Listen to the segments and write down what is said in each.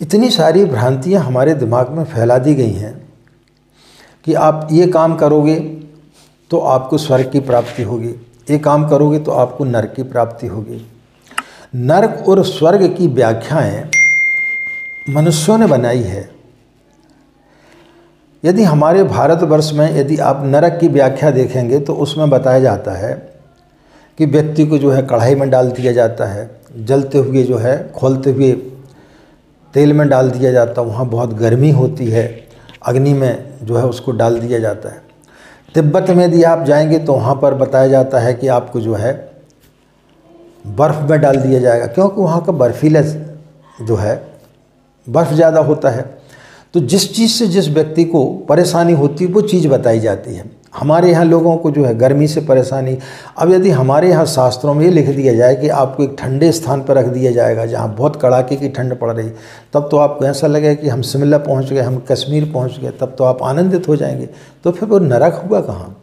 इतनी सारी भ्रांतियाँ हमारे दिमाग में फैला दी गई हैं कि आप ये काम करोगे तो आपको स्वर्ग की प्राप्ति होगी, ये काम करोगे तो आपको नरक की प्राप्ति होगी। नरक और स्वर्ग की व्याख्याएं मनुष्यों ने बनाई है। यदि हमारे भारतवर्ष में यदि आप नरक की व्याख्या देखेंगे तो उसमें बताया जाता है कि व्यक्ति को जो है कढ़ाई में डाल दिया जाता है, जलते हुए जो है खोलते हुए तेल में डाल दिया जाता है, वहाँ बहुत गर्मी होती है, अग्नि में जो है उसको डाल दिया जाता है। तिब्बत में यदि आप जाएंगे तो वहाँ पर बताया जाता है कि आपको जो है बर्फ़ में डाल दिया जाएगा, क्योंकि वहाँ का बर्फीला जो है बर्फ़ ज़्यादा होता है। तो जिस चीज़ से जिस व्यक्ति को परेशानी होती है वो चीज़ बताई जाती है। हमारे यहाँ लोगों को जो है गर्मी से परेशानी, अब यदि हमारे यहाँ शास्त्रों में ये लिख दिया जाए कि आपको एक ठंडे स्थान पर रख दिया जाएगा जहाँ बहुत कड़ाके की ठंड पड़ रही, तब तो आपको ऐसा लगेगा कि हम शिमला पहुँच गए, हम कश्मीर पहुँच गए, तब तो आप आनंदित हो जाएंगे। तो फिर वो नरक हुआ कहाँ?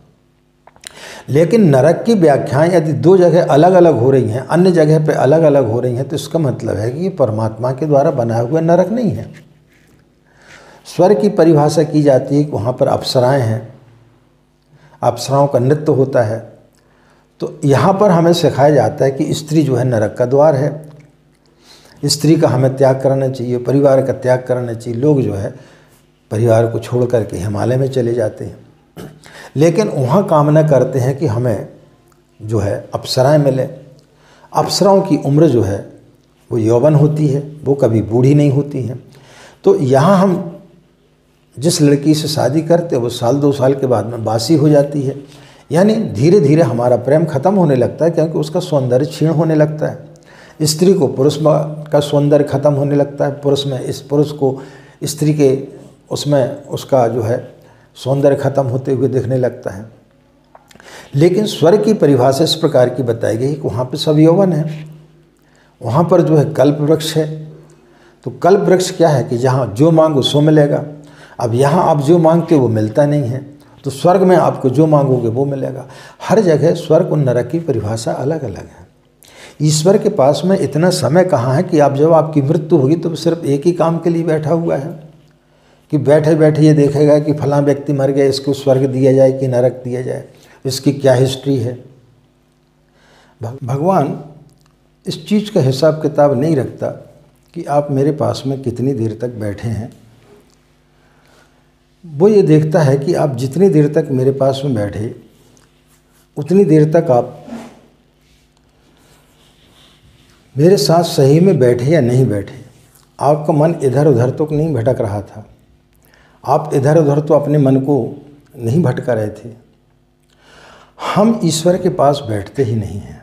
लेकिन नरक की व्याख्याएं यदि दो जगह अलग अलग हो रही हैं, अन्य जगह पे अलग अलग हो रही हैं, तो इसका मतलब है कि ये परमात्मा के द्वारा बनाया हुआ नरक नहीं है। स्वर्ग की परिभाषा की जाती है कि वहाँ पर अप्सराएं हैं, अप्सराओं का नृत्य होता है। तो यहाँ पर हमें सिखाया जाता है कि स्त्री जो है नरक का द्वार है, स्त्री का हमें त्याग करना चाहिए, परिवार का त्याग करना चाहिए। लोग जो है परिवार को छोड़ करके हिमालय में चले जाते हैं, लेकिन वहाँ कामना करते हैं कि हमें जो है अप्सराएं मिले। अप्सराओं की उम्र जो है वो यौवन होती है, वो कभी बूढ़ी नहीं होती हैं। तो यहाँ हम जिस लड़की से शादी करते हैं वो साल 2 साल के बाद में बासी हो जाती है, यानी धीरे धीरे हमारा प्रेम खत्म होने लगता है, क्योंकि उसका सौंदर्य क्षीण होने लगता है। स्त्री को पुरुष का सौंदर्य खत्म होने लगता है, पुरुष को स्त्री के उसमें उसका जो है सौंदर्य खत्म होते हुए दिखने लगता है। लेकिन स्वर्ग की परिभाषा इस प्रकार की बताई गई कि वहाँ पर सब यौवन है, वहाँ पर जो है कल्प वृक्ष है। तो कल्प वृक्ष क्या है कि जहाँ जो मांगो सो मिलेगा। अब यहाँ आप जो मांगते हो वो मिलता नहीं है, तो स्वर्ग में आपको जो मांगोगे वो मिलेगा। हर जगह स्वर्ग और नरक की परिभाषा अलग अलग है। ईश्वर के पास में इतना समय कहाँ है कि आप जब आपकी मृत्यु होगी तो सिर्फ एक ही काम के लिए बैठा हुआ है कि बैठे बैठे ये देखेगा कि फलां व्यक्ति मर गया, इसको स्वर्ग दिया जाए कि नरक दिया जाए, इसकी क्या हिस्ट्री है। भगवान इस चीज़ का हिसाब किताब नहीं रखता कि आप मेरे पास में कितनी देर तक बैठे हैं। वो ये देखता है कि आप जितनी देर तक मेरे पास में बैठे उतनी देर तक आप मेरे साथ सही में बैठे या नहीं बैठे। आपका मन इधर उधर तो नहीं भटक रहा था, आप इधर उधर तो अपने मन को नहीं भटका रहे थे। हम ईश्वर के पास बैठते ही नहीं हैं।